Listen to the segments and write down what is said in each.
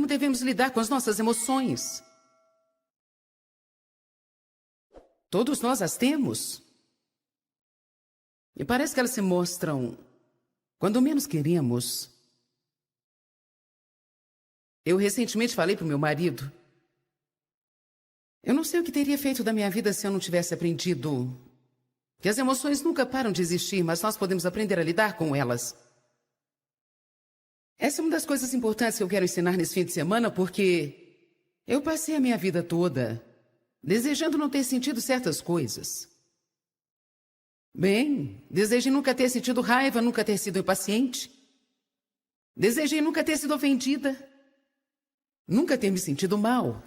devemos lidar com as nossas emoções. Todos nós as temos. E parece que elas se mostram quando menos queremos. Eu recentemente falei para o meu marido. Eu não sei o que teria feito da minha vida se eu não tivesse aprendido que as emoções nunca param de existir, mas nós podemos aprender a lidar com elas. Essa é uma das coisas importantes que eu quero ensinar nesse fim de semana, porque eu passei a minha vida toda desejando não ter sentido certas coisas. Bem, desejei nunca ter sentido raiva, nunca ter sido impaciente. Desejei nunca ter sido ofendida. Nunca ter me sentido mal.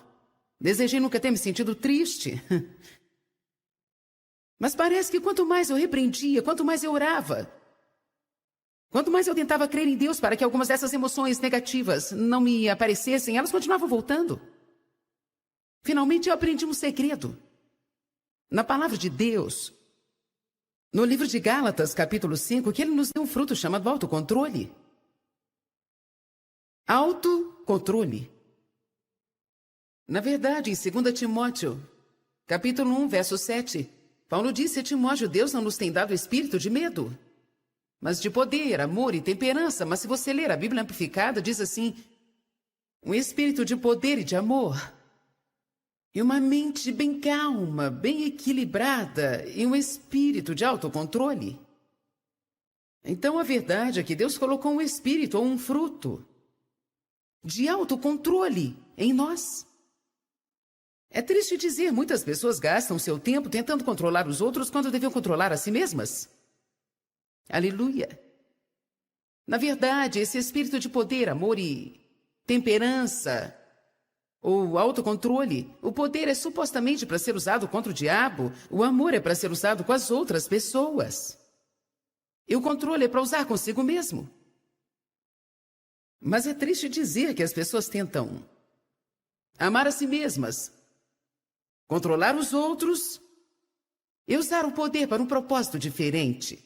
Desejei nunca ter me sentido triste. Mas parece que quanto mais eu repreendia, quanto mais eu orava, quanto mais eu tentava crer em Deus para que algumas dessas emoções negativas não me aparecessem, elas continuavam voltando. Finalmente eu aprendi um segredo. Na palavra de Deus, no livro de Gálatas, capítulo 5, que ele nos deu um fruto chamado autocontrole. Autocontrole. Na verdade, em 2 Timóteo, capítulo 1, verso 7, Paulo disse a Timóteo: Deus não nos tem dado espírito de medo, mas de poder, amor e temperança. Mas se você ler a Bíblia amplificada, diz assim: um espírito de poder e de amor, e uma mente bem calma, bem equilibrada, e um espírito de autocontrole. Então a verdade é que Deus colocou um espírito ou um fruto de autocontrole em nós. É triste dizer, muitas pessoas gastam seu tempo tentando controlar os outros quando deviam controlar a si mesmas. Aleluia! Na verdade, esse espírito de poder, amor e temperança, ou autocontrole, o poder é supostamente para ser usado contra o diabo, o amor é para ser usado com as outras pessoas. E o controle é para usar consigo mesmo. Mas é triste dizer que as pessoas tentam amar a si mesmas, controlar os outros e usar o poder para um propósito diferente.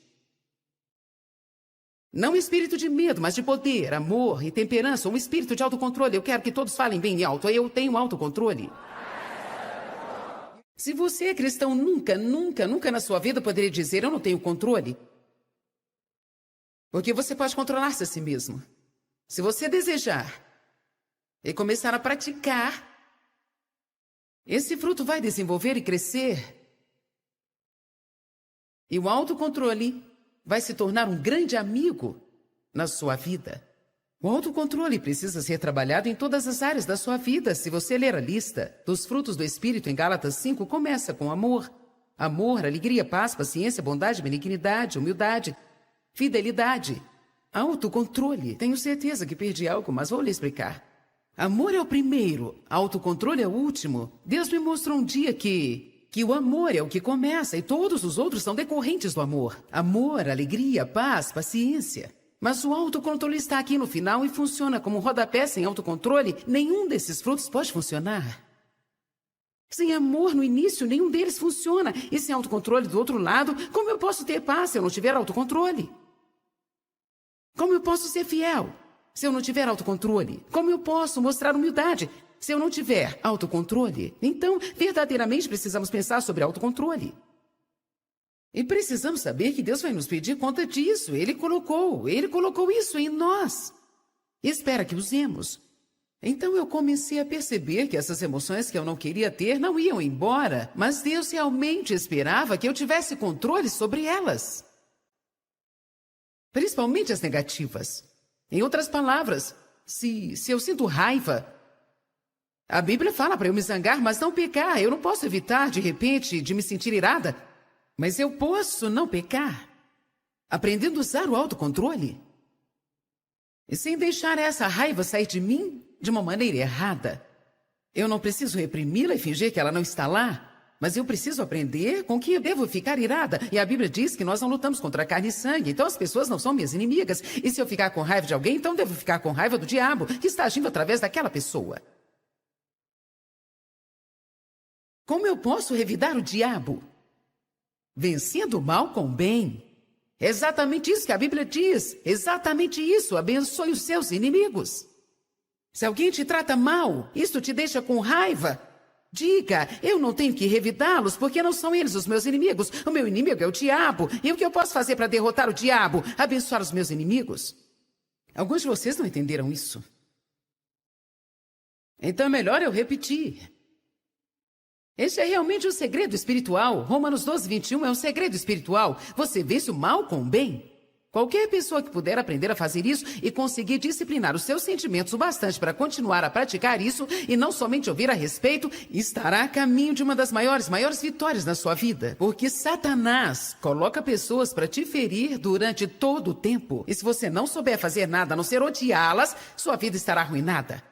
Não um espírito de medo, mas de poder, amor e temperança, um espírito de autocontrole. Eu quero que todos falem bem alto. Eu tenho autocontrole. Se você é cristão, nunca na sua vida poderia dizer: eu não tenho controle. Porque você pode controlar-se a si mesmo. Se você desejar e começar a praticar, esse fruto vai desenvolver e crescer. E o autocontrole vai se tornar um grande amigo na sua vida. O autocontrole precisa ser trabalhado em todas as áreas da sua vida. Se você ler a lista dos frutos do Espírito em Gálatas 5, começa com amor. Amor, alegria, paz, paciência, bondade, benignidade, humildade, fidelidade, autocontrole. Tenho certeza que perdi algo, mas vou lhe explicar. Amor é o primeiro, autocontrole é o último. Deus me mostrou um dia que o amor é o que começa e todos os outros são decorrentes do amor. Amor, alegria, paz, paciência. Mas o autocontrole está aqui no final e funciona como um rodapé. Sem autocontrole, nenhum desses frutos pode funcionar. Sem amor no início, nenhum deles funciona. E sem autocontrole do outro lado, como eu posso ter paz se eu não tiver autocontrole? Como eu posso ser fiel se eu não tiver autocontrole? Como eu posso mostrar humildade se eu não tiver autocontrole? Então, verdadeiramente precisamos pensar sobre autocontrole. E precisamos saber que Deus vai nos pedir conta disso. Ele colocou isso em nós. E espera que usemos. Então eu comecei a perceber que essas emoções que eu não queria ter não iam embora, mas Deus realmente esperava que eu tivesse controle sobre elas. Principalmente as negativas. Em outras palavras, se eu sinto raiva, a Bíblia fala para eu me zangar, mas não pecar. Eu não posso evitar, de repente, de me sentir irada, mas eu posso não pecar, aprendendo a usar o autocontrole. E sem deixar essa raiva sair de mim de uma maneira errada. Eu não preciso reprimi-la e fingir que ela não está lá, mas eu preciso aprender com que eu devo ficar irada. E a Bíblia diz que nós não lutamos contra carne e sangue, então as pessoas não são minhas inimigas. E se eu ficar com raiva de alguém, então devo ficar com raiva do diabo, que está agindo através daquela pessoa. Como eu posso revidar o diabo? Vencendo o mal com o bem. É exatamente isso que a Bíblia diz. Exatamente isso. Abençoe os seus inimigos. Se alguém te trata mal, isto te deixa com raiva. Diga, eu não tenho que revidá-los porque não são eles os meus inimigos. O meu inimigo é o diabo. E o que eu posso fazer para derrotar o diabo? Abençoar os meus inimigos? Alguns de vocês não entenderam isso. Então é melhor eu repetir. Este é realmente um segredo espiritual. Romanos 12, 21 é um segredo espiritual. Você vence o mal com o bem. Qualquer pessoa que puder aprender a fazer isso e conseguir disciplinar os seus sentimentos o bastante para continuar a praticar isso e não somente ouvir a respeito, estará a caminho de uma das maiores vitórias na sua vida. Porque Satanás coloca pessoas para te ferir durante todo o tempo. E se você não souber fazer nada a não ser odiá-las, sua vida estará arruinada.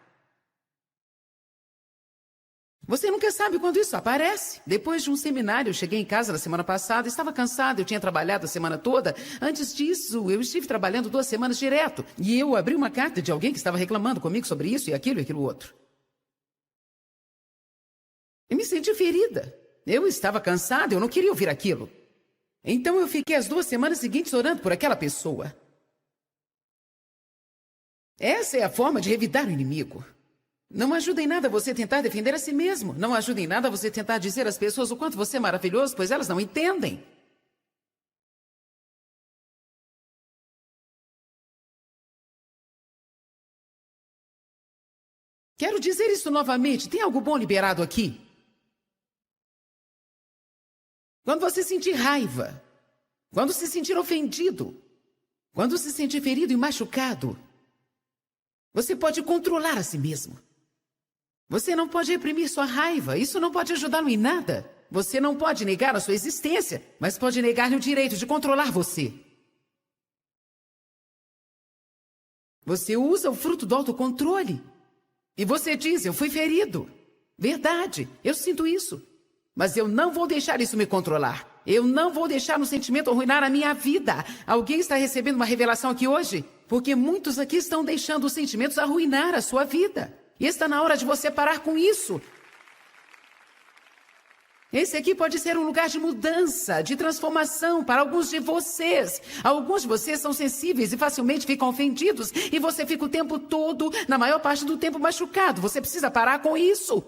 Você nunca sabe quando isso aparece. Depois de um seminário, eu cheguei em casa na semana passada, estava cansada, eu tinha trabalhado a semana toda. Antes disso, eu estive trabalhando 2 semanas direto. E eu abri uma carta de alguém que estava reclamando comigo sobre isso e aquilo outro. E me senti ferida. Eu estava cansada, eu não queria ouvir aquilo. Então eu fiquei as 2 semanas seguintes orando por aquela pessoa. Essa é a forma de revidar o inimigo. Não ajuda em nada você tentar defender a si mesmo. Não ajuda em nada você tentar dizer às pessoas o quanto você é maravilhoso, pois elas não entendem. Quero dizer isso novamente. Tem algo bom liberado aqui? Quando você sentir raiva, quando se sentir ofendido, quando se sentir ferido e machucado, você pode controlar a si mesmo. Você não pode reprimir sua raiva. Isso não pode ajudá-lo em nada. Você não pode negar a sua existência, mas pode negar-lhe o direito de controlar você. Você usa o fruto do autocontrole. E você diz, eu fui ferido. Verdade, eu sinto isso. Mas eu não vou deixar isso me controlar. Eu não vou deixar um sentimento arruinar a minha vida. Alguém está recebendo uma revelação aqui hoje? Porque muitos aqui estão deixando os sentimentos arruinar a sua vida. E está na hora de você parar com isso. Esse aqui pode ser um lugar de mudança, de transformação para alguns de vocês. Alguns de vocês são sensíveis e facilmente ficam ofendidos. E você fica o tempo todo, na maior parte do tempo, machucado. Você precisa parar com isso.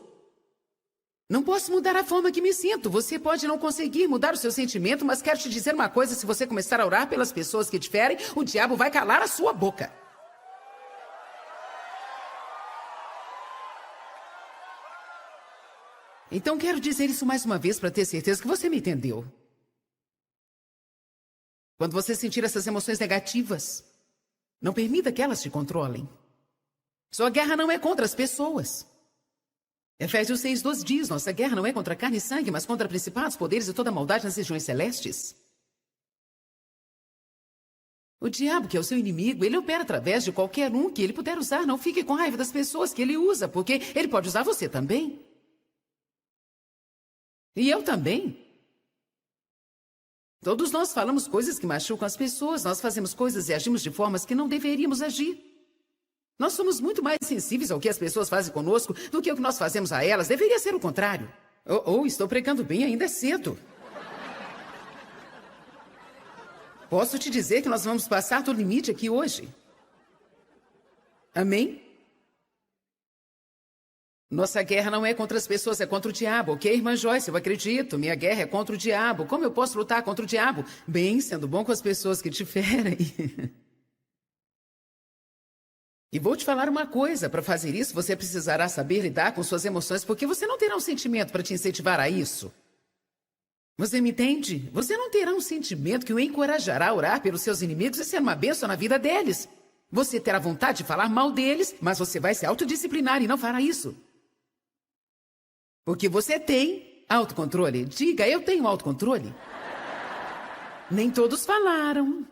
Não posso mudar a forma que me sinto. Você pode não conseguir mudar o seu sentimento, mas quero te dizer uma coisa. Se você começar a orar pelas pessoas que te ferem, o diabo vai calar a sua boca. Então quero dizer isso mais uma vez para ter certeza que você me entendeu. Quando você sentir essas emoções negativas, não permita que elas te controlem. Sua guerra não é contra as pessoas. Efésios 6:12 diz, nossa guerra não é contra carne e sangue, mas contra principados, poderes e toda maldade nas regiões celestes. O diabo, que é o seu inimigo, ele opera através de qualquer um que ele puder usar. Não fique com raiva das pessoas que ele usa, porque ele pode usar você também. E eu também. Todos nós falamos coisas que machucam as pessoas. Nós fazemos coisas e agimos de formas que não deveríamos agir. Nós somos muito mais sensíveis ao que as pessoas fazem conosco do que o que nós fazemos a elas. Deveria ser o contrário. Estou pregando bem, ainda é cedo. Posso te dizer que nós vamos passar do limite aqui hoje. Amém? Nossa guerra não é contra as pessoas, é contra o diabo, ok, irmã Joyce? Eu acredito, minha guerra é contra o diabo. Como eu posso lutar contra o diabo? Bem, sendo bom com as pessoas que te ferem. E vou te falar uma coisa, para fazer isso você precisará saber lidar com suas emoções, porque você não terá um sentimento para te incentivar a isso. Você me entende? Você não terá um sentimento que o encorajará a orar pelos seus inimigos e ser uma bênção na vida deles. Você terá vontade de falar mal deles, mas você vai se autodisciplinar e não fará isso. Porque você tem autocontrole. Diga, eu tenho autocontrole. Nem todos falaram.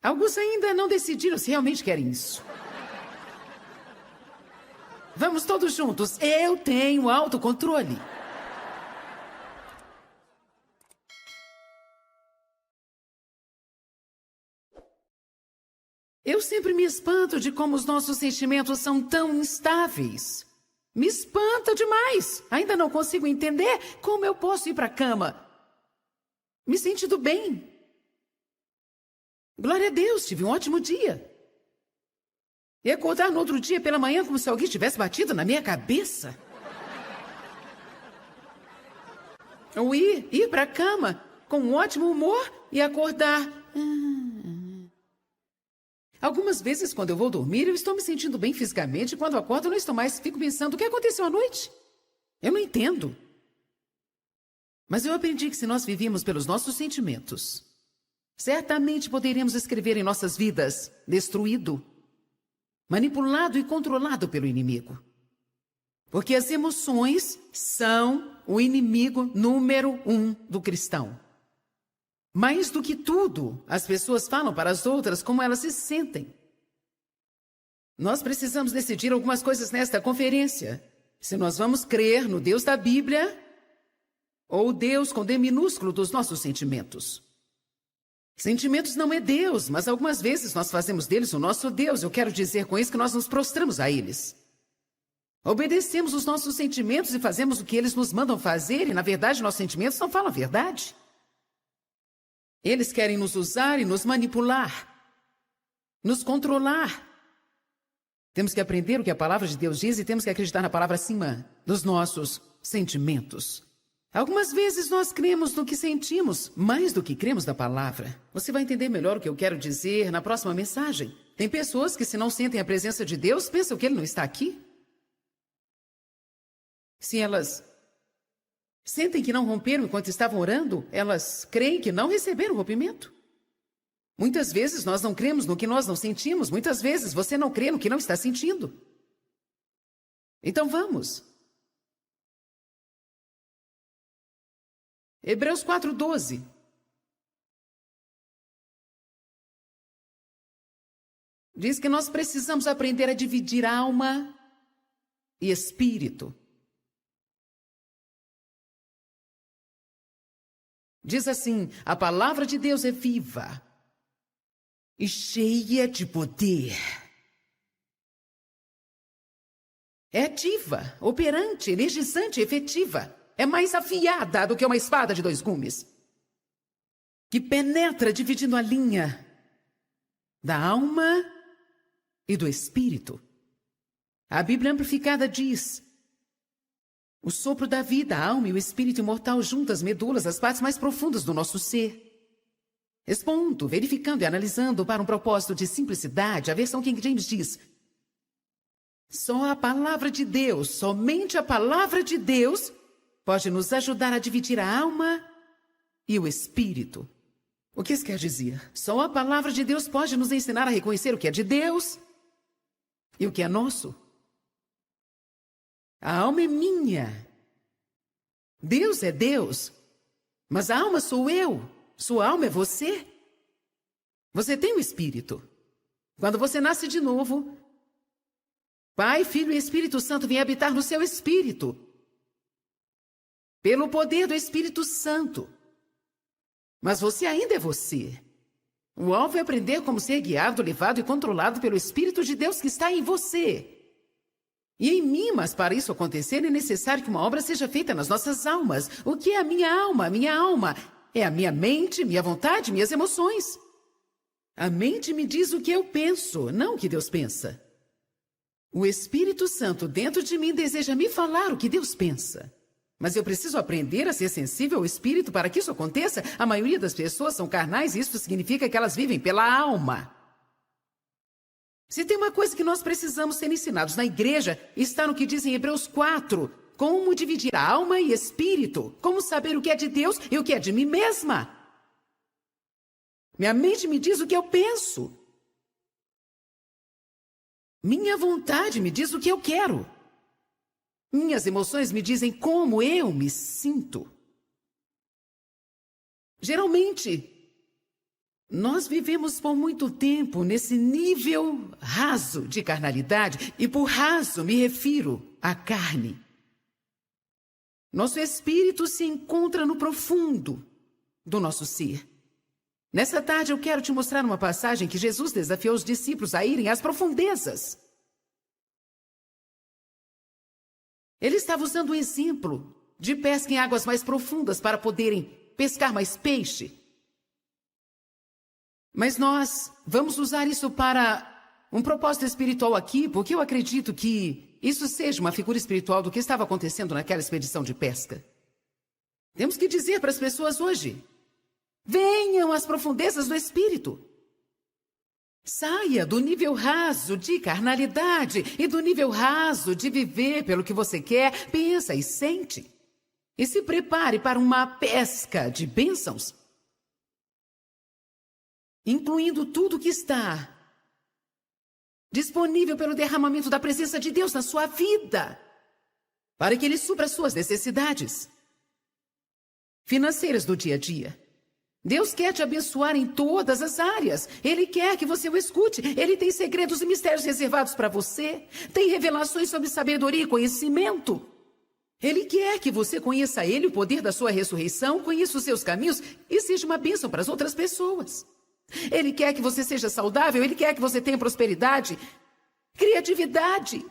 Alguns ainda não decidiram se realmente querem isso. Vamos todos juntos. Eu tenho autocontrole. Eu sempre me espanto de como os nossos sentimentos são tão instáveis. Me espanta demais. Ainda não consigo entender como eu posso ir para a cama me sentindo bem. Glória a Deus, tive um ótimo dia. E acordar no outro dia pela manhã como se alguém tivesse batido na minha cabeça. Ou ir para a cama com um ótimo humor e acordar. Algumas vezes, quando eu vou dormir, eu estou me sentindo bem fisicamente. E quando eu acordo, eu não estou mais. Fico pensando, o que aconteceu à noite? Eu não entendo. Mas eu aprendi que se nós vivíamos pelos nossos sentimentos, certamente poderíamos escrever em nossas vidas destruído, manipulado e controlado pelo inimigo. Porque as emoções são o inimigo número 1 do cristão. Mais do que tudo, as pessoas falam para as outras como elas se sentem. Nós precisamos decidir algumas coisas nesta conferência. Se nós vamos crer no Deus da Bíblia ou Deus com D minúsculo dos nossos sentimentos. Sentimentos não é Deus, mas algumas vezes nós fazemos deles o nosso Deus. Eu quero dizer com isso que nós nos prostramos a eles. Obedecemos os nossos sentimentos e fazemos o que eles nos mandam fazer, e na verdade nossos sentimentos não falam a verdade. Eles querem nos usar e nos manipular, nos controlar. Temos que aprender o que a palavra de Deus diz e temos que acreditar na palavra acima dos nossos sentimentos. Algumas vezes nós cremos no que sentimos, mais do que cremos na palavra. Você vai entender melhor o que eu quero dizer na próxima mensagem. Tem pessoas que, se não sentem a presença de Deus, pensam que Ele não está aqui. Se elas sentem que não romperam enquanto estavam orando, elas creem que não receberam rompimento. Muitas vezes nós não cremos no que nós não sentimos. Muitas vezes você não crê no que não está sentindo. Então vamos. Hebreus 4:12. Diz que nós precisamos aprender a dividir alma e espírito. Diz assim: a palavra de Deus é viva e cheia de poder. É ativa, operante, energizante, efetiva. É mais afiada do que uma espada de 2 gumes, que penetra dividindo a linha da alma e do espírito. A Bíblia Amplificada diz: o sopro da vida, a alma e o espírito imortal juntas, medulas, as partes mais profundas do nosso ser. Expondo, verificando e analisando para um propósito de simplicidade, a versão King James diz: só a palavra de Deus, somente a palavra de Deus pode nos ajudar a dividir a alma e o espírito. O que isso quer dizer? Só a palavra de Deus pode nos ensinar a reconhecer o que é de Deus e o que é nosso. A alma é minha. Deus é Deus. Mas a alma sou eu. Sua alma é você. Você tem um espírito. Quando você nasce de novo, Pai, Filho e Espírito Santo vêm habitar no seu espírito. Pelo poder do Espírito Santo. Mas você ainda é você. O alvo é aprender como ser guiado, levado e controlado pelo Espírito de Deus que está em você. E em mim, mas para isso acontecer é necessário que uma obra seja feita nas nossas almas. O que é a minha alma? A minha alma é a minha mente, minha vontade, minhas emoções. A mente me diz o que eu penso, não o que Deus pensa. O Espírito Santo dentro de mim deseja me falar o que Deus pensa. Mas eu preciso aprender a ser sensível ao Espírito para que isso aconteça. A maioria das pessoas são carnais e isso significa que elas vivem pela alma. Se tem uma coisa que nós precisamos ser ensinados na igreja, está no que diz em Hebreus 4. Como dividir a alma e espírito. Como saber o que é de Deus e o que é de mim mesma. Minha mente me diz o que eu penso. Minha vontade me diz o que eu quero. Minhas emoções me dizem como eu me sinto. Geralmente, nós vivemos por muito tempo nesse nível raso de carnalidade, e por raso me refiro à carne. Nosso espírito se encontra no profundo do nosso ser. Nessa tarde eu quero te mostrar uma passagem que Jesus desafiou os discípulos a irem às profundezas. Ele estava usando um exemplo de pesca em águas mais profundas para poderem pescar mais peixe. Mas nós vamos usar isso para um propósito espiritual aqui, porque eu acredito que isso seja uma figura espiritual do que estava acontecendo naquela expedição de pesca. Temos que dizer para as pessoas hoje: venham às profundezas do espírito. Saia do nível raso de carnalidade e do nível raso de viver pelo que você quer, pensa e sente. E se prepare para uma pesca de bênçãos, incluindo tudo que está disponível pelo derramamento da presença de Deus na sua vida, para que Ele supra as suas necessidades financeiras do dia a dia. Deus quer te abençoar em todas as áreas. Ele quer que você o escute. Ele tem segredos e mistérios reservados para você. Tem revelações sobre sabedoria e conhecimento. Ele quer que você conheça Ele, o poder da sua ressurreição, conheça os seus caminhos e seja uma bênção para as outras pessoas. Ele quer que você seja saudável. Ele quer que você tenha prosperidade, criatividade.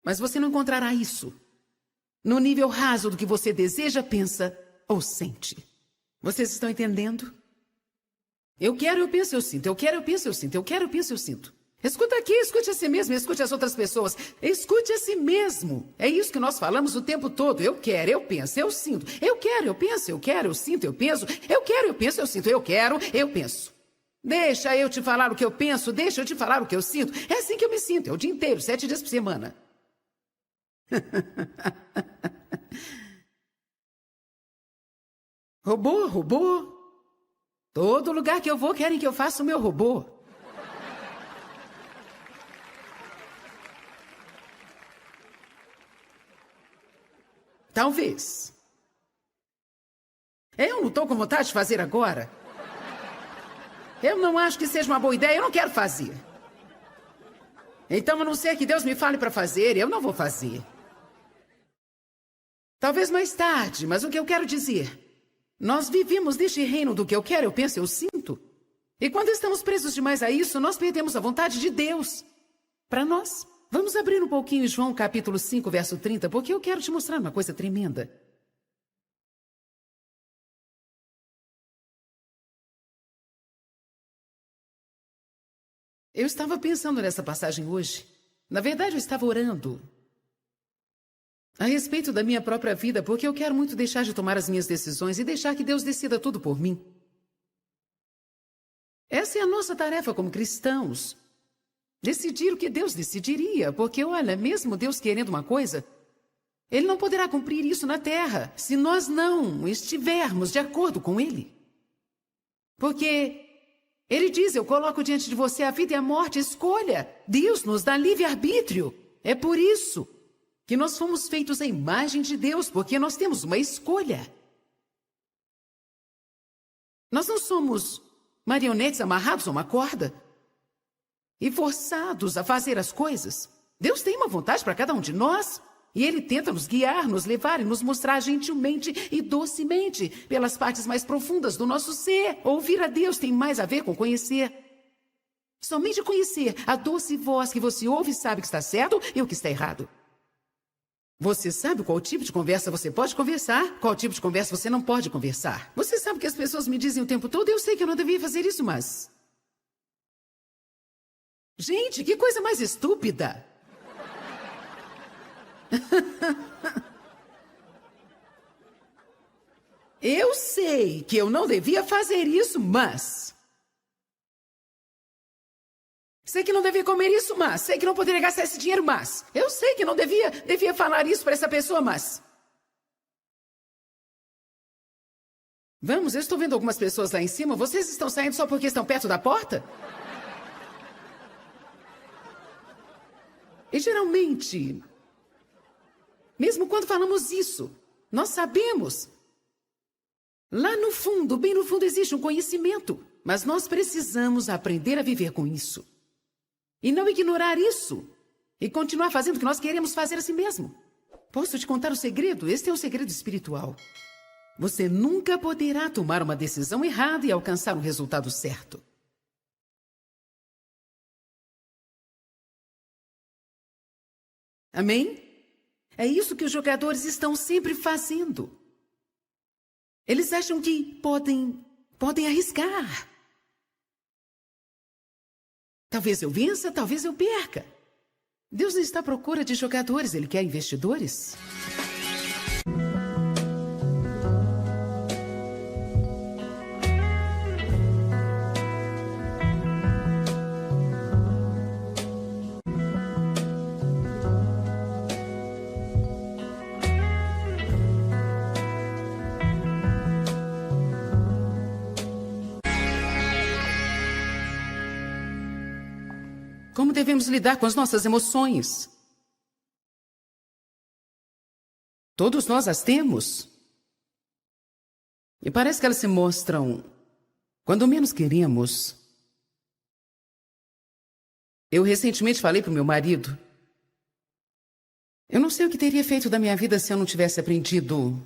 Mas você não encontrará isso no nível raso do que você deseja, pensa ou sente. Vocês estão entendendo? Eu quero, eu penso, eu sinto. Eu quero, eu penso, eu sinto. Eu quero, eu penso, eu sinto. Escuta aqui, escute a si mesmo, escute as outras pessoas. Escute a si mesmo. É isso que nós falamos o tempo todo. Eu quero, eu penso, eu sinto. Eu quero, eu penso, eu quero, eu sinto, eu penso. Eu quero, eu penso, eu sinto. Eu quero, eu penso. Deixa eu te falar o que eu penso, deixa eu te falar o que eu sinto. É assim que eu me sinto, é o dia inteiro, 7 dias por semana. Robô, robô. Todo lugar que eu vou querem que eu faça o meu robô. Talvez. Eu não estou com vontade de fazer agora. Eu não acho que seja uma boa ideia, eu não quero fazer. Então, a não ser que Deus me fale para fazer, eu não vou fazer. Talvez mais tarde, mas o que eu quero dizer: nós vivemos neste reino do que eu quero, eu penso, eu sinto. E quando estamos presos demais a isso, nós perdemos a vontade de Deus para nós. Vamos abrir um pouquinho João capítulo 5, verso 30, porque eu quero te mostrar uma coisa tremenda. Eu estava pensando nessa passagem hoje. Na verdade, eu estava orando a respeito da minha própria vida, porque eu quero muito deixar de tomar as minhas decisões e deixar que Deus decida tudo por mim. Essa é a nossa tarefa como cristãos. Decidir o que Deus decidiria, porque, olha, mesmo Deus querendo uma coisa, Ele não poderá cumprir isso na terra se nós não estivermos de acordo com Ele. Porque Ele diz: eu coloco diante de você a vida e a morte, escolha. Deus nos dá livre-arbítrio. É por isso que nós fomos feitos à imagem de Deus, porque nós temos uma escolha. Nós não somos marionetes amarrados a uma corda e forçados a fazer as coisas. Deus tem uma vontade para cada um de nós, e Ele tenta nos guiar, nos levar e nos mostrar gentilmente e docemente pelas partes mais profundas do nosso ser. Ouvir a Deus tem mais a ver com conhecer. Somente conhecer a doce voz que você ouve e sabe que está certo e o que está errado. Você sabe qual tipo de conversa você pode conversar, qual tipo de conversa você não pode conversar. Você sabe que as pessoas me dizem o tempo todo: eu sei que eu não devia fazer isso, mas... Gente, que coisa mais estúpida! Eu sei que eu não devia fazer isso, mas... Sei que não devia comer isso, mas... Sei que não poderia gastar esse dinheiro, mas... Eu sei que não devia falar isso para essa pessoa, mas... Vamos, eu estou vendo algumas pessoas lá em cima. Vocês estão saindo só porque estão perto da porta? E geralmente, mesmo quando falamos isso, nós sabemos. Lá no fundo, bem no fundo, existe um conhecimento. Mas nós precisamos aprender a viver com isso. E não ignorar isso. E continuar fazendo o que nós queremos fazer a si mesmo. Posso te contar o segredo? Este é o segredo espiritual. Você nunca poderá tomar uma decisão errada e alcançar um resultado certo. Amém? É isso que os jogadores estão sempre fazendo. Eles acham que podem arriscar. Talvez eu vença, talvez eu perca. Deus não está à procura de jogadores, Ele quer investidores. Como devemos lidar com as nossas emoções? Todos nós as temos. E parece que elas se mostram quando menos queremos. Eu recentemente falei para o meu marido. Eu não sei o que teria feito da minha vida se eu não tivesse aprendido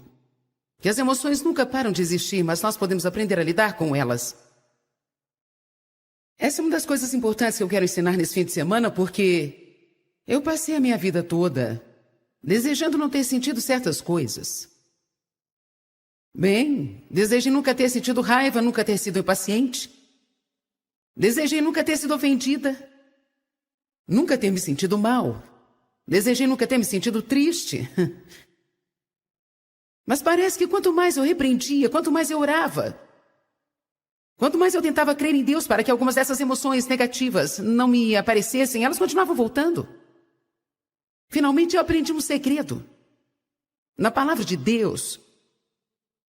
que as emoções nunca param de existir, mas nós podemos aprender a lidar com elas. Essa é uma das coisas importantes que eu quero ensinar nesse fim de semana, porque eu passei a minha vida toda desejando não ter sentido certas coisas. Bem, desejei nunca ter sentido raiva, nunca ter sido impaciente. Desejei nunca ter sido ofendida. Nunca ter me sentido mal. Desejei nunca ter me sentido triste. Mas parece que quanto mais eu repreendia, quanto mais eu orava, quanto mais eu tentava crer em Deus para que algumas dessas emoções negativas não me aparecessem, elas continuavam voltando. Finalmente eu aprendi um segredo. Na palavra de Deus,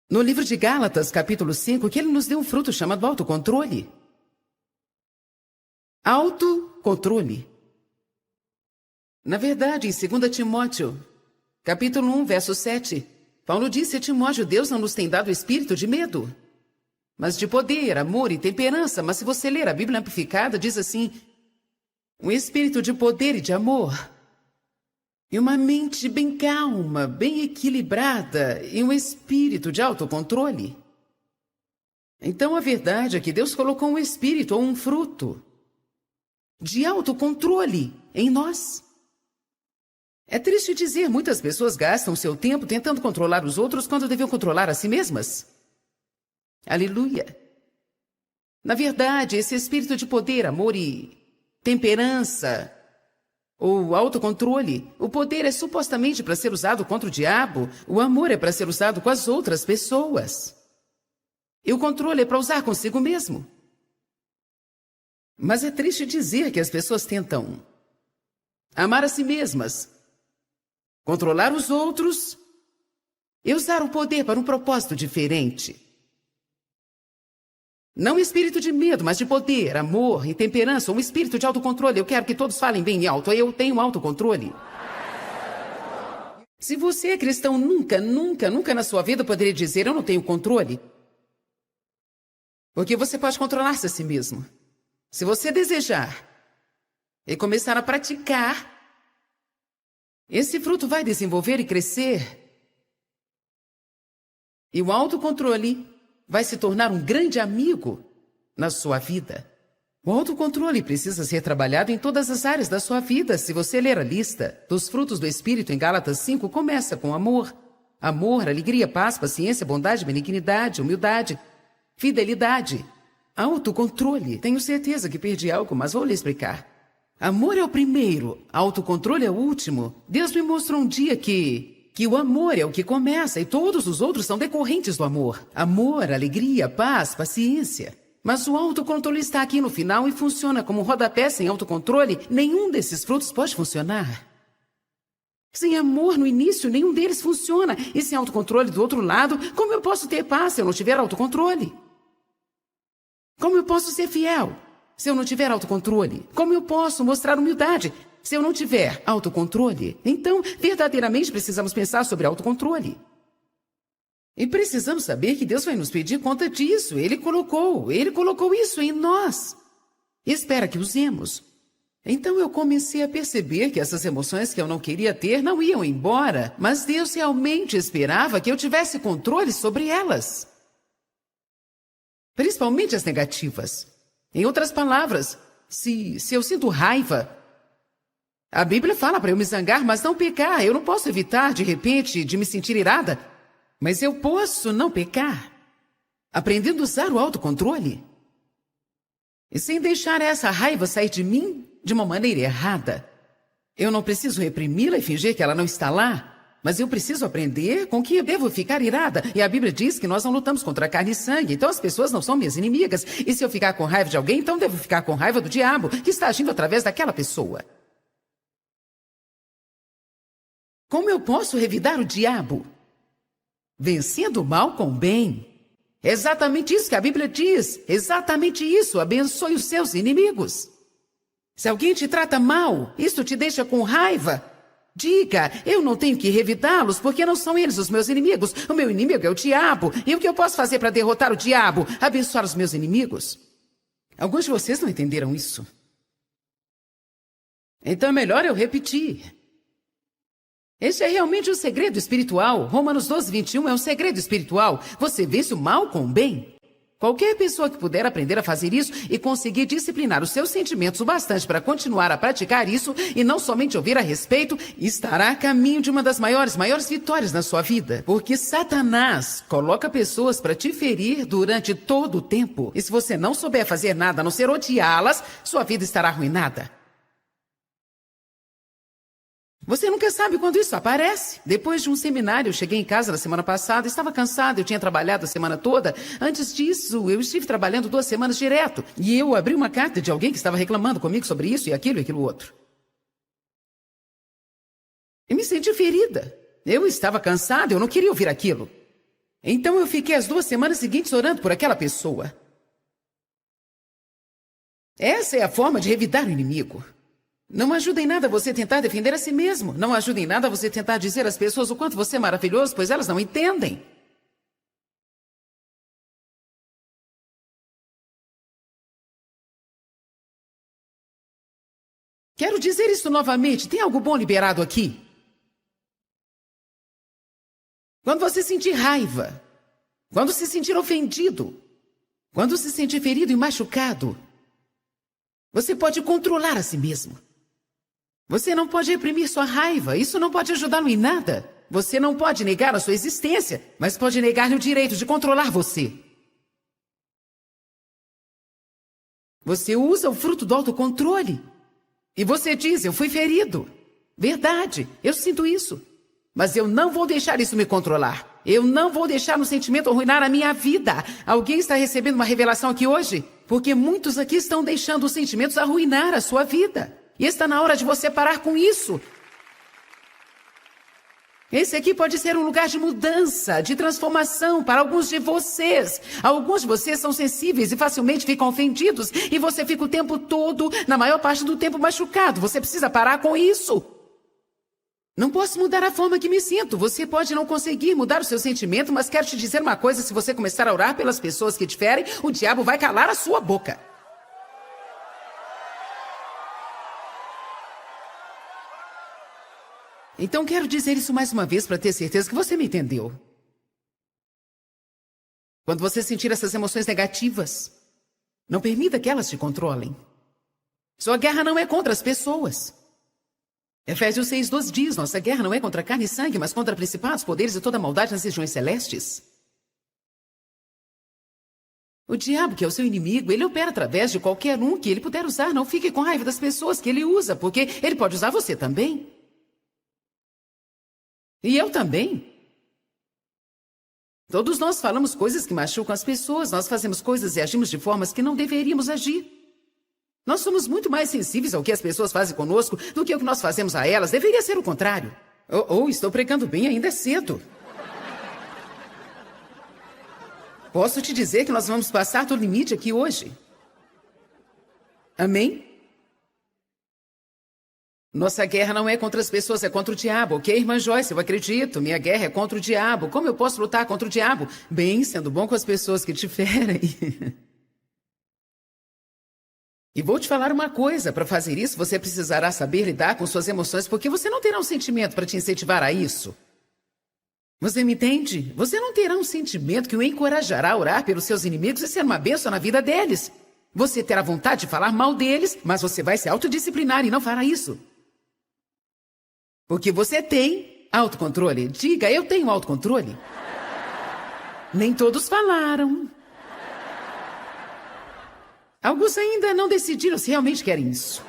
no livro de Gálatas, capítulo 5, que Ele nos deu um fruto chamado autocontrole. Autocontrole. Na verdade, em 2 Timóteo, capítulo 1, verso 7, Paulo disse a Timóteo: Deus não nos tem dado espírito de medo, mas de poder, amor e temperança. Mas se você ler a Bíblia amplificada, diz assim: um espírito de poder e de amor, e uma mente bem calma, bem equilibrada, e um espírito de autocontrole. Então a verdade é que Deus colocou um espírito ou um fruto de autocontrole em nós. É triste dizer, muitas pessoas gastam seu tempo tentando controlar os outros quando deviam controlar a si mesmas. Aleluia! Na verdade, esse espírito de poder, amor e temperança, ou autocontrole, o poder é supostamente para ser usado contra o diabo, o amor é para ser usado com as outras pessoas. E o controle é para usar consigo mesmo. Mas é triste dizer que as pessoas tentam amar a si mesmas, controlar os outros e usar o poder para um propósito diferente. Não espírito de medo, mas de poder, amor e temperança, um espírito de autocontrole. Eu quero que todos falem bem alto. Eu tenho autocontrole. Se você é cristão, nunca na sua vida poderia dizer: eu não tenho controle. Porque você pode controlar-se a si mesmo. Se você desejar e começar a praticar, esse fruto vai desenvolver e crescer. E o autocontrole vai se tornar um grande amigo na sua vida. O autocontrole precisa ser trabalhado em todas as áreas da sua vida. Se você ler a lista dos frutos do Espírito em Gálatas 5, começa com amor. Amor, alegria, paz, paciência, bondade, benignidade, humildade, fidelidade, autocontrole. Tenho certeza que perdi algo, mas vou lhe explicar. Amor é o primeiro, autocontrole é o último. Deus me mostrou um dia que o amor é o que começa e todos os outros são decorrentes do amor. Amor, alegria, paz, paciência. Mas o autocontrole está aqui no final e funciona como um rodapé. Sem autocontrole, nenhum desses frutos pode funcionar. Sem amor no início, nenhum deles funciona. E sem autocontrole do outro lado, como eu posso ter paz se eu não tiver autocontrole? Como eu posso ser fiel se eu não tiver autocontrole? Como eu posso mostrar humildade se eu não tiver autocontrole? Então, verdadeiramente precisamos pensar sobre autocontrole. E precisamos saber que Deus vai nos pedir conta disso. Ele colocou isso em nós. Espera que usemos. Então eu comecei a perceber que essas emoções que eu não queria ter não iam embora, mas Deus realmente esperava que eu tivesse controle sobre elas. Principalmente as negativas. Em outras palavras, se eu sinto raiva, a Bíblia fala para eu me zangar, mas não pecar. Eu não posso evitar, de repente, de me sentir irada, mas eu posso não pecar, aprendendo a usar o autocontrole. E sem deixar essa raiva sair de mim de uma maneira errada. Eu não preciso reprimi-la e fingir que ela não está lá. Mas eu preciso aprender com que eu devo ficar irada. E a Bíblia diz que nós não lutamos contra carne e sangue. Então as pessoas não são minhas inimigas. E se eu ficar com raiva de alguém, então devo ficar com raiva do diabo, que está agindo através daquela pessoa. Como eu posso revidar o diabo? Vencendo o mal com o bem. É exatamente isso que a Bíblia diz. Exatamente isso. Abençoe os seus inimigos. Se alguém te trata mal, isso te deixa com raiva. Diga, eu não tenho que revidá-los, porque não são eles os meus inimigos. O meu inimigo é o diabo. E o que eu posso fazer para derrotar o diabo? Abençoar os meus inimigos? Alguns de vocês não entenderam isso. Então é melhor eu repetir. Este é realmente um segredo espiritual. Romanos 12, 21 é um segredo espiritual. Você vence o mal com o bem. Qualquer pessoa que puder aprender a fazer isso e conseguir disciplinar os seus sentimentos o bastante para continuar a praticar isso e não somente ouvir a respeito, estará a caminho de uma das maiores vitórias na sua vida. Porque Satanás coloca pessoas para te ferir durante todo o tempo. E se você não souber fazer nada a não ser odiá-las, sua vida estará arruinada. Você nunca sabe quando isso aparece. Depois de um seminário, eu cheguei em casa na semana passada, estava cansado, eu tinha trabalhado a semana toda. Antes disso, eu estive trabalhando 2 semanas direto. E eu abri uma carta de alguém que estava reclamando comigo sobre isso e aquilo outro. E me senti ferida. Eu estava cansado, eu não queria ouvir aquilo. Então eu fiquei as 2 semanas seguintes orando por aquela pessoa. Essa é a forma de revidar o inimigo. Não ajuda em nada você tentar defender a si mesmo. Não ajuda em nada você tentar dizer às pessoas o quanto você é maravilhoso, pois elas não entendem. Quero dizer isso novamente. Tem algo bom liberado aqui? Quando você sentir raiva, quando se sentir ofendido, quando se sentir ferido e machucado, você pode controlar a si mesmo. Você não pode reprimir sua raiva. Isso não pode ajudá-lo em nada. Você não pode negar a sua existência, mas pode negar-lhe o direito de controlar você. Você usa o fruto do autocontrole. E você diz, eu fui ferido. Verdade, eu sinto isso. Mas eu não vou deixar isso me controlar. Eu não vou deixar um sentimento arruinar a minha vida. Alguém está recebendo uma revelação aqui hoje? Porque muitos aqui estão deixando os sentimentos arruinar a sua vida. E está na hora de você parar com isso. Esse aqui pode ser um lugar de mudança, de transformação para alguns de vocês. Alguns de vocês são sensíveis e facilmente ficam ofendidos. E você fica o tempo todo, na maior parte do tempo, machucado. Você precisa parar com isso. Não posso mudar a forma que me sinto. Você pode não conseguir mudar o seu sentimento, mas quero te dizer uma coisa. Se você começar a orar pelas pessoas que te ferem, o diabo vai calar a sua boca. Então quero dizer isso mais uma vez para ter certeza que você me entendeu. Quando você sentir essas emoções negativas, não permita que elas te controlem. Sua guerra não é contra as pessoas. Efésios 6:12 diz, nossa guerra não é contra carne e sangue, mas contra principados, poderes e toda maldade nas regiões celestes. O diabo, que é o seu inimigo, ele opera através de qualquer um que ele puder usar. Não fique com raiva das pessoas que ele usa, porque ele pode usar você também. E eu também. Todos nós falamos coisas que machucam as pessoas. Nós fazemos coisas e agimos de formas que não deveríamos agir. Nós somos muito mais sensíveis ao que as pessoas fazem conosco do que o que nós fazemos a elas. Deveria ser o contrário. Estou pregando bem, ainda é cedo. Posso te dizer que nós vamos passar do limite aqui hoje. Amém? Nossa guerra não é contra as pessoas, é contra o diabo, ok, irmã Joyce? Eu acredito, minha guerra é contra o diabo. Como eu posso lutar contra o diabo? Bem, sendo bom com as pessoas que te ferem. E vou te falar uma coisa, para fazer isso você precisará saber lidar com suas emoções, porque você não terá um sentimento para te incentivar a isso. Você me entende? Você não terá um sentimento que o encorajará a orar pelos seus inimigos e ser uma bênção na vida deles. Você terá vontade de falar mal deles, mas você vai se autodisciplinar e não fará isso. Porque você tem autocontrole. Diga, eu tenho autocontrole. Nem todos falaram. Alguns ainda não decidiram se realmente querem isso.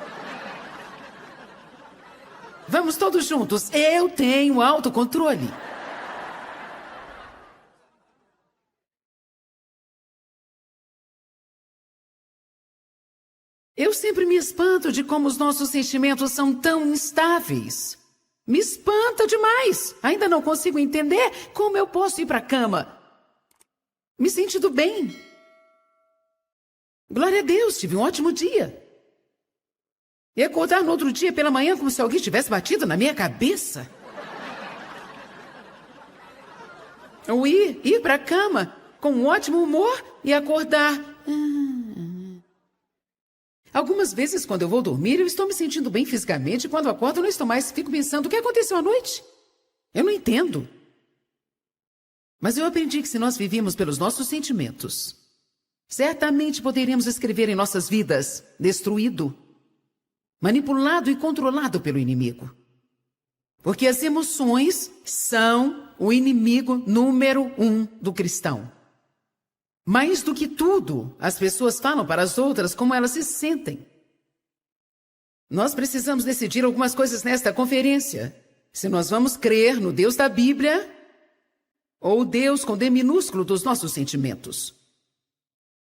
Vamos todos juntos. Eu tenho autocontrole. Eu sempre me espanto de como os nossos sentimentos são tão instáveis. Me espanta demais. Ainda não consigo entender como eu posso ir para a cama me sentindo bem. Glória a Deus, tive um ótimo dia. E acordar no outro dia pela manhã como se alguém tivesse batido na minha cabeça. Ou ir para a cama com um ótimo humor e acordar. Algumas vezes, quando eu vou dormir, eu estou me sentindo bem fisicamente. E quando acordo, eu não estou mais. Fico pensando, o que aconteceu à noite? Eu não entendo. Mas eu aprendi que se nós vivíssemos pelos nossos sentimentos, certamente poderíamos escrever em nossas vidas destruído, manipulado e controlado pelo inimigo. Porque as emoções são o inimigo número 1 do cristão. Mais do que tudo, as pessoas falam para as outras como elas se sentem. Nós precisamos decidir algumas coisas nesta conferência. Se nós vamos crer no Deus da Bíblia ou Deus com D minúsculo dos nossos sentimentos.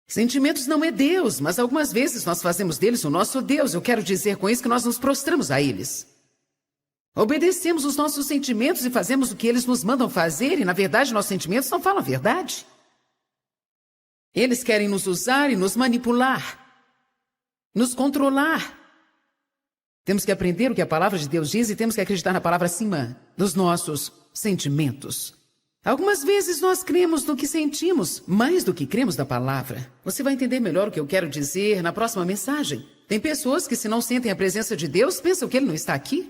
Sentimentos não é Deus, mas algumas vezes nós fazemos deles o nosso Deus. Eu quero dizer com isso que nós nos prostramos a eles. Obedecemos os nossos sentimentos e fazemos o que eles nos mandam fazer, e na verdade nossos sentimentos não falam a verdade. Eles querem nos usar e nos manipular, nos controlar. Temos que aprender o que a palavra de Deus diz e temos que acreditar na palavra acima dos nossos sentimentos. Algumas vezes nós cremos no que sentimos, mais do que cremos na palavra. Você vai entender melhor o que eu quero dizer na próxima mensagem. Tem pessoas que, se não sentem a presença de Deus, pensam que Ele não está aqui.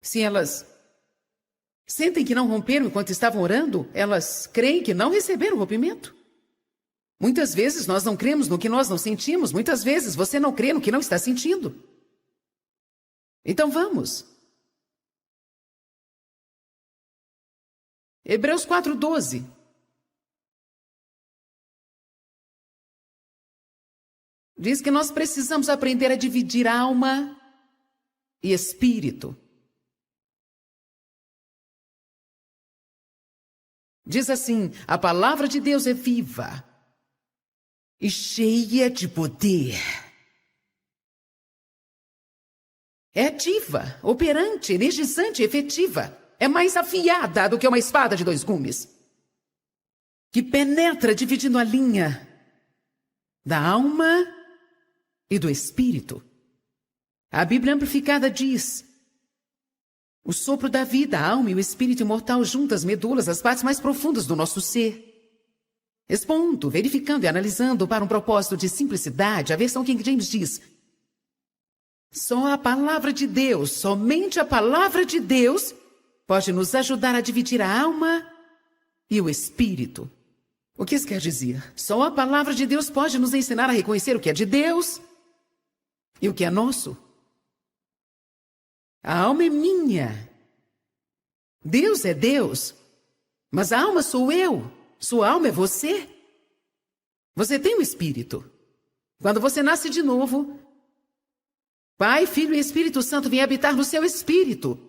Se elas sentem que não romperam enquanto estavam orando, elas creem que não receberam o rompimento. Muitas vezes nós não cremos no que nós não sentimos. Muitas vezes você não crê no que não está sentindo. Então vamos. Hebreus 4:12. Diz que nós precisamos aprender a dividir alma e espírito. Diz assim: a palavra de Deus é viva e cheia de poder. É ativa, operante, energizante, efetiva. É mais afiada do que uma espada de 2 gumes, que penetra dividindo a linha da alma e do espírito. A Bíblia Amplificada diz: o sopro da vida, a alma e o espírito imortal juntas, medulas, as partes mais profundas do nosso ser. Expondo, verificando e analisando para um propósito de simplicidade, a versão King James diz: só a palavra de Deus, somente a palavra de Deus, pode nos ajudar a dividir a alma e o espírito. O que isso quer dizer? Só a palavra de Deus pode nos ensinar a reconhecer o que é de Deus e o que é nosso. A alma é minha. Deus é Deus. Mas a alma sou eu. Sua alma é você. Você tem um espírito. Quando você nasce de novo, Pai, Filho e Espírito Santo vêm habitar no seu espírito.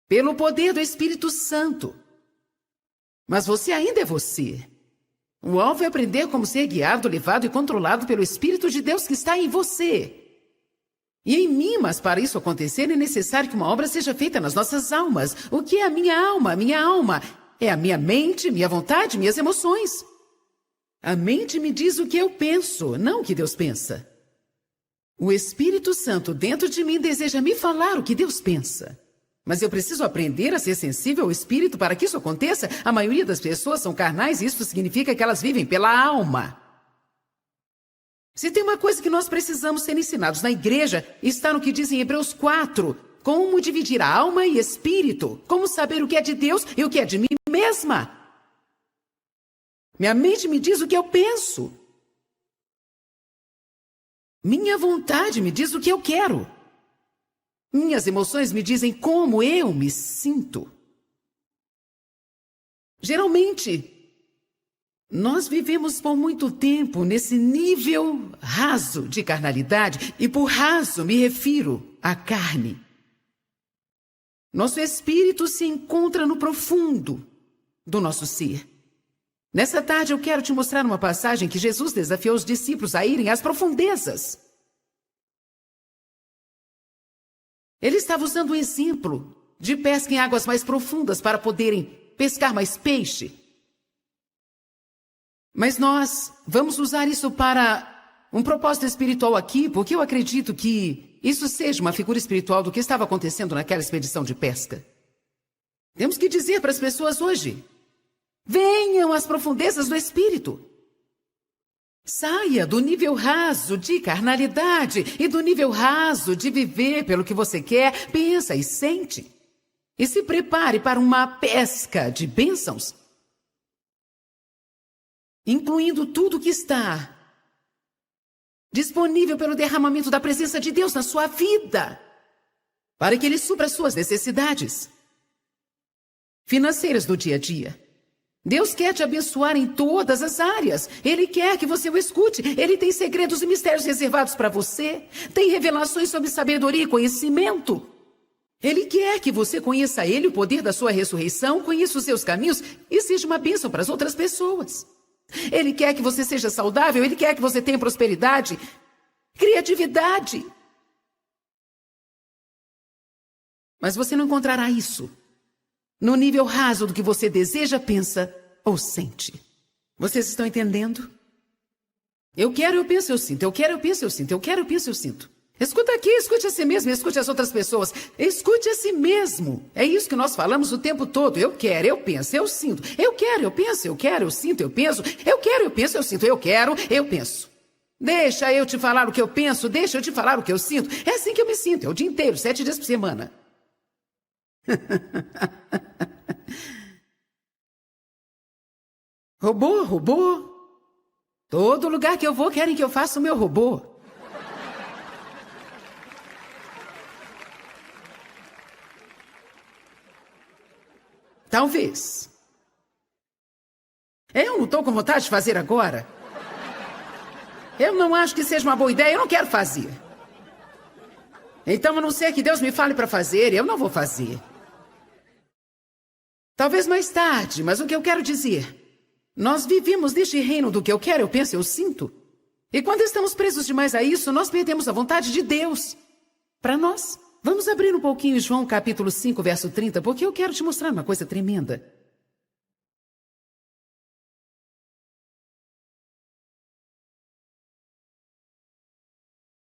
Pelo poder do Espírito Santo. Mas você ainda é você. O alvo é aprender como ser guiado, levado e controlado pelo Espírito de Deus que está em você. E em mim, mas para isso acontecer é necessário que uma obra seja feita nas nossas almas. O que é a minha alma? A minha alma é a minha mente, minha vontade, minhas emoções. A mente me diz o que eu penso, não o que Deus pensa. O Espírito Santo dentro de mim deseja me falar o que Deus pensa. Mas eu preciso aprender a ser sensível ao Espírito para que isso aconteça. A maioria das pessoas são carnais e isso significa que elas vivem pela alma. Se tem uma coisa que nós precisamos ser ensinados na igreja, está no que diz em Hebreus 4. Como dividir a alma e espírito. Como saber o que é de Deus e o que é de mim mesma. Minha mente me diz o que eu penso. Minha vontade me diz o que eu quero. Minhas emoções me dizem como eu me sinto. Geralmente, Nós vivemos por muito tempo nesse nível raso de carnalidade, e por raso me refiro à carne. Nosso espírito se encontra no profundo do nosso ser. Nessa tarde eu quero te mostrar uma passagem que Jesus desafiou os discípulos a irem às profundezas. Ele estava usando um exemplo de pesca em águas mais profundas para poderem pescar mais peixe. Mas nós vamos usar isso para um propósito espiritual aqui, porque eu acredito que isso seja uma figura espiritual do que estava acontecendo naquela expedição de pesca. Temos que dizer para as pessoas hoje: venham às profundezas do espírito. Saia do nível raso de carnalidade e do nível raso de viver pelo que você quer, pensa e sente. E se prepare para uma pesca de bênçãos, incluindo tudo que está disponível pelo derramamento da presença de Deus na sua vida, para que Ele supra as suas necessidades financeiras do dia a dia. Deus quer te abençoar em todas as áreas. Ele quer que você o escute. Ele tem segredos e mistérios reservados para você. Tem revelações sobre sabedoria e conhecimento. Ele quer que você conheça Ele, o poder da sua ressurreição, conheça os seus caminhos e seja uma bênção para as outras pessoas. Ele quer que você seja saudável. Ele quer que você tenha prosperidade, criatividade. Mas você não encontrará isso no nível raso do que você deseja, pensa ou sente. Vocês estão entendendo? Eu quero, eu penso, eu sinto. Eu quero, eu penso, eu sinto. Eu quero, eu penso, eu sinto. Escuta aqui, escute a si mesmo, escute as outras pessoas. Escute a si mesmo. É isso que nós falamos o tempo todo. Eu quero, eu penso, eu sinto. Eu quero, eu penso, eu quero, eu sinto, eu penso. Eu quero, eu penso, eu sinto. Eu quero, eu penso. Deixa eu te falar o que eu penso, deixa eu te falar o que eu sinto. É assim que eu me sinto, é o dia inteiro, 7 dias por semana. Robô, robô. Todo lugar que eu vou querem que eu faça o meu robô. Talvez. Eu não estou com vontade de fazer agora. Eu não acho que seja uma boa ideia, eu não quero fazer. Então, a não ser que Deus me fale para fazer, eu não vou fazer. Talvez mais tarde, mas o que eu quero dizer: nós vivemos neste reino do que eu quero, eu penso, eu sinto. E quando estamos presos demais a isso, nós perdemos a vontade de Deus para nós. Vamos abrir um pouquinho João capítulo 5, verso 30, porque eu quero te mostrar uma coisa tremenda.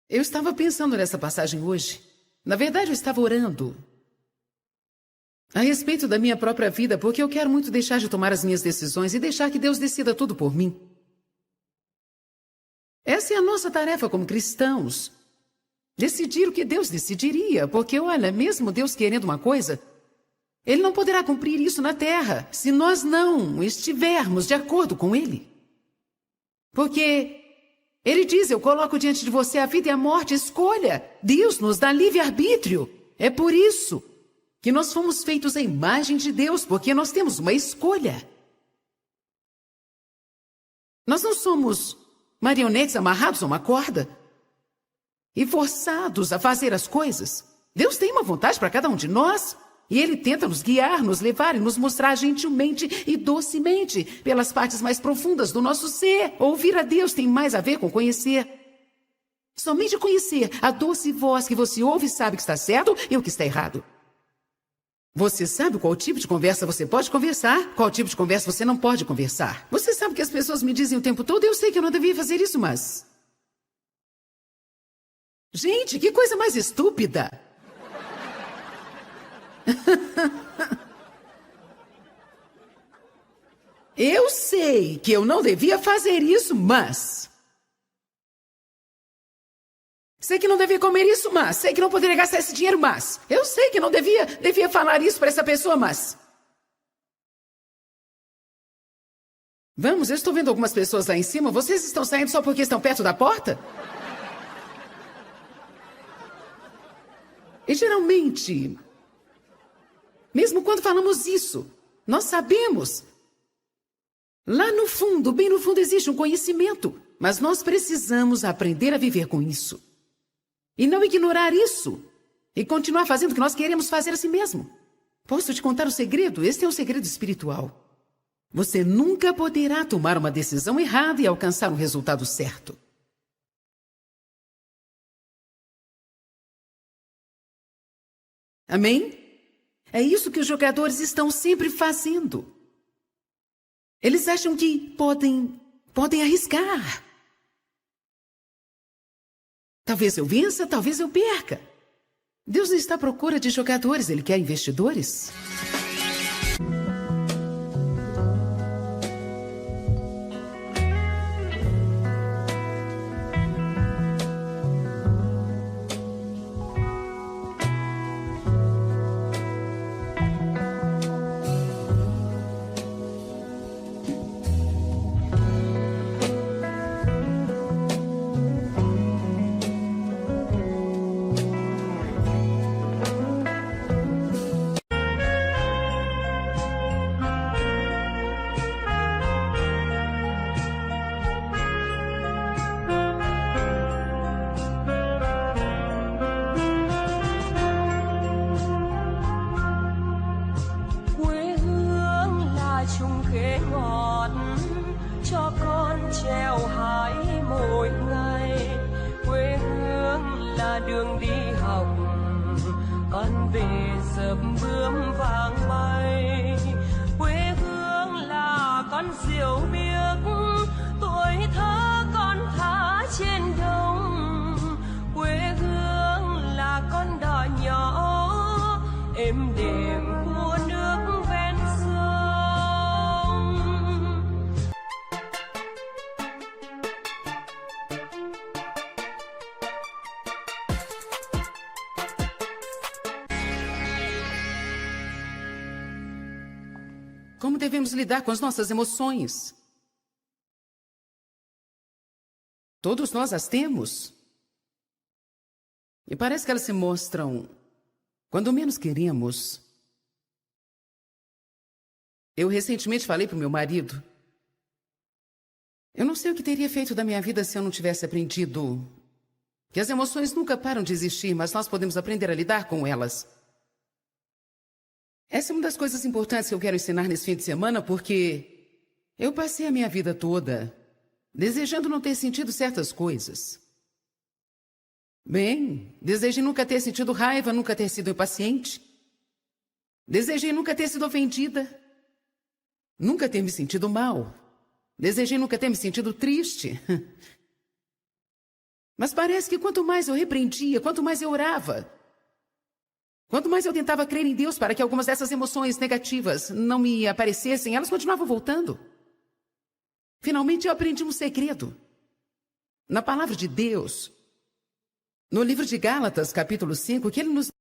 Eu estava pensando nessa passagem hoje. Na verdade, eu estava orando a respeito da minha própria vida, porque eu quero muito deixar de tomar as minhas decisões e deixar que Deus decida tudo por mim. Essa é a nossa tarefa como cristãos. Decidir o que Deus decidiria, porque, olha, mesmo Deus querendo uma coisa, Ele não poderá cumprir isso na terra se nós não estivermos de acordo com Ele. Porque Ele diz: eu coloco diante de você a vida e a morte, escolha. Deus nos dá livre-arbítrio. É por isso que nós fomos feitos à imagem de Deus, porque nós temos uma escolha. Nós não somos marionetes amarrados a uma corda e forçados a fazer as coisas. Deus tem uma vontade para cada um de nós, e Ele tenta nos guiar, nos levar e nos mostrar gentilmente e docemente pelas partes mais profundas do nosso ser. Ouvir a Deus tem mais a ver com conhecer. Somente conhecer a doce voz que você ouve e sabe que está certo e o que está errado. Você sabe qual tipo de conversa você pode conversar, qual tipo de conversa você não pode conversar. Você sabe que as pessoas me dizem o tempo todo: eu sei que eu não devia fazer isso, mas... Gente, que coisa mais estúpida! Eu sei que eu não devia fazer isso, mas... Sei que não devia comer isso, mas... Sei que não poderia gastar esse dinheiro, mas... Eu sei que não devia falar isso para essa pessoa, mas... Vamos, eu estou vendo algumas pessoas lá em cima. Vocês estão saindo só porque estão perto da porta? E geralmente, mesmo quando falamos isso, nós sabemos Lá no fundo, bem no fundo, existe um conhecimento. Mas nós precisamos aprender a viver com isso. E não ignorar isso. E continuar fazendo o que nós queremos fazer assim mesmo. Posso te contar o segredo? Este é um segredo espiritual. Você nunca poderá tomar uma decisão errada e alcançar um resultado certo. Amém? É isso que os jogadores estão sempre fazendo. Eles acham que podem arriscar. Talvez eu vença, talvez eu perca. Deus não está à procura de jogadores, Ele quer investidores. Como devemos lidar com as nossas emoções? Todos nós as temos. E parece que elas se mostram quando menos queremos. Eu recentemente falei para o meu marido. Eu não sei o que teria feito da minha vida se eu não tivesse aprendido que as emoções nunca param de existir, mas nós podemos aprender a lidar com elas. Essa é uma das coisas importantes que eu quero ensinar nesse fim de semana, porque eu passei a minha vida toda desejando não ter sentido certas coisas. Bem, desejei nunca ter sentido raiva, nunca ter sido impaciente. Desejei nunca ter sido ofendida. Nunca ter me sentido mal. Desejei nunca ter me sentido triste. Mas parece que quanto mais eu repreendia, quanto mais eu orava, quanto mais eu tentava crer em Deus para que algumas dessas emoções negativas não me aparecessem, elas continuavam voltando. Finalmente eu aprendi um segredo. Na palavra de Deus, no livro de Gálatas, capítulo 5, que ele nos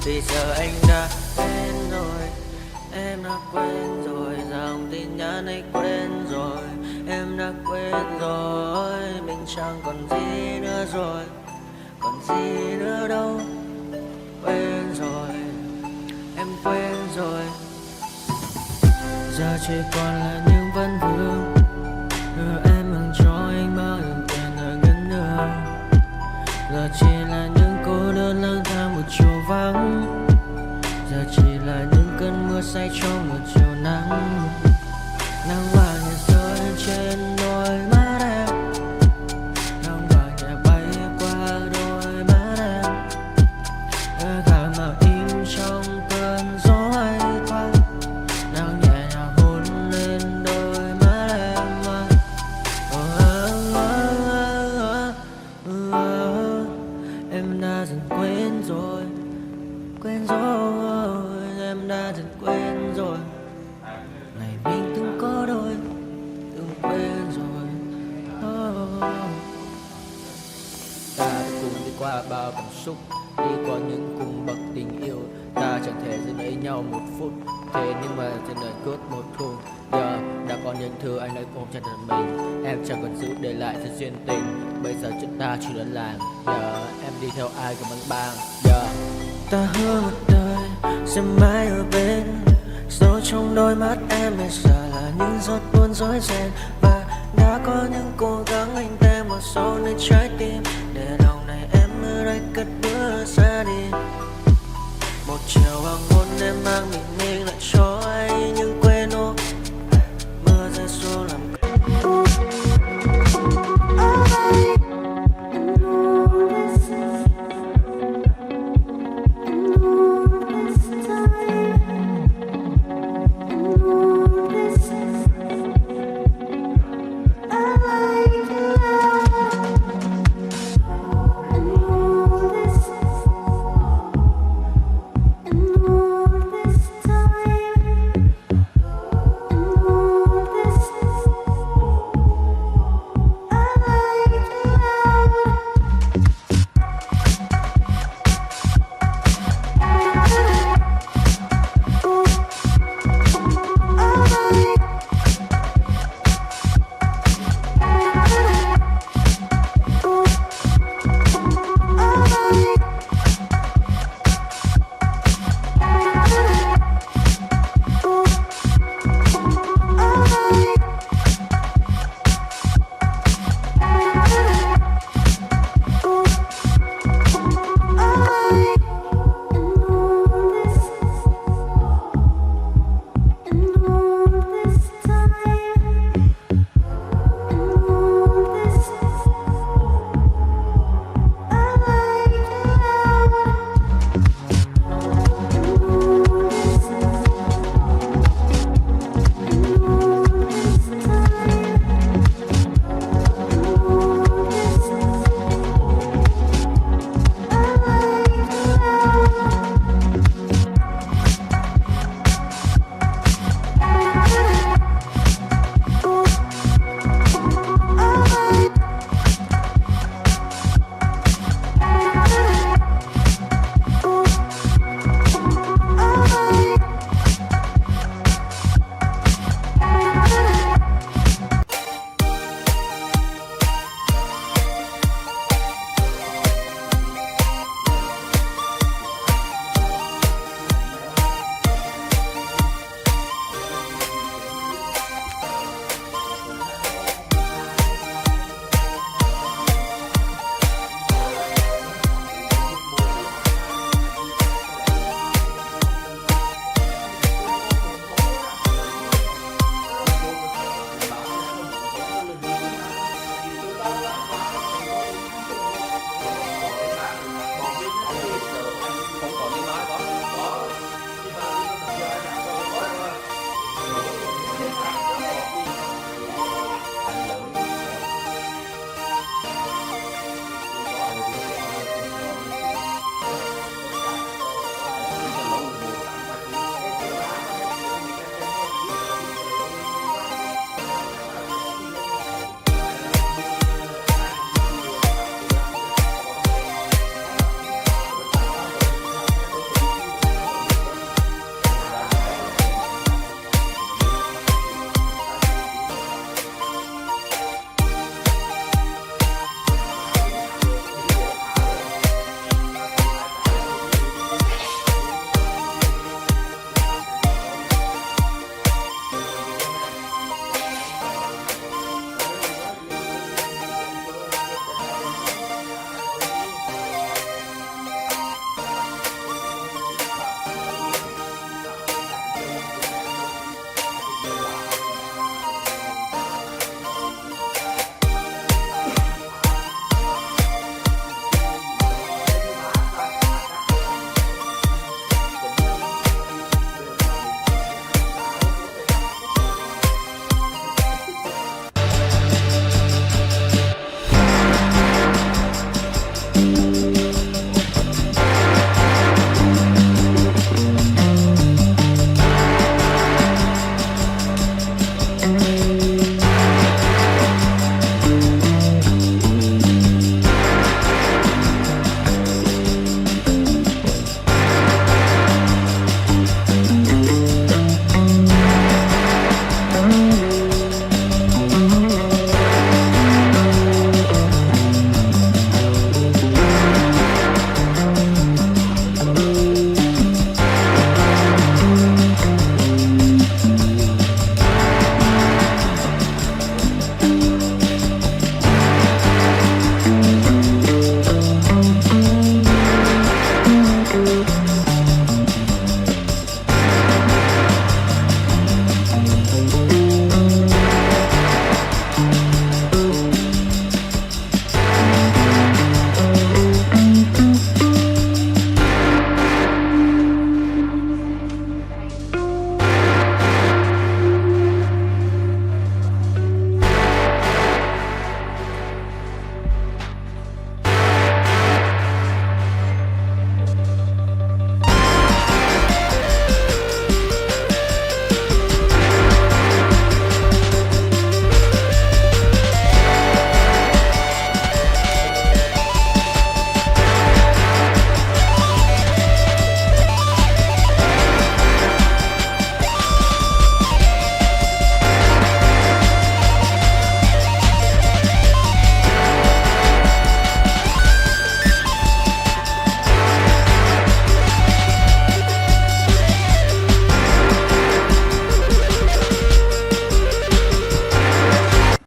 Thì giờ anh đã quên rồi, em đã quên rồi, dòng tin nhắn anh quên rồi, em đã quên rồi, mình chẳng còn gì nữa rồi, còn gì nữa đâu. Quên rồi, em quên rồi. Giờ chỉ còn là những vấn vương, em mang cho anh bao nhiêu tiền ở ngân đường. Giờ chỉ là những cô đơn lang thang một chiều vắng, giờ chỉ là những cơn mưa say trong một chiều nắng. Nắng vàng nhẹ rơi trên đôi mắt em, nắng vàng nhẹ bay qua đôi mắt em, gà màu im trong cơn gió hay thoáng, nắng nhẹ nhàng hôn lên đôi mắt em. Em đã dần quên rồi, quên rồi, em đã dần quên rồi. Ngày mình từng có đôi, từng quên rồi. Ta đã cùng đi qua bao cảm xúc, đi qua những cung bậc tình yêu. Ta chẳng thể giữ lấy nhau một phút, thế nhưng mà trên đời cướp một thu. Giờ đã có những thứ anh đã ôm chặt được mình, em chẳng còn giữ để lại sự duyên tình. Bây giờ chúng ta chỉ đơn làng, giờ em đi theo ai cũng mang bang. Giờ ta hứa một đời sẽ mãi ở bên, sâu trong đôi mắt em bây giờ là những giọt buồn rối ren. Và đã có những cố gắng anh tem một sâu nơi trái tim, để lòng này em ở đây cất bước xa đi. Một chiều hoàng hôn em mang mình mê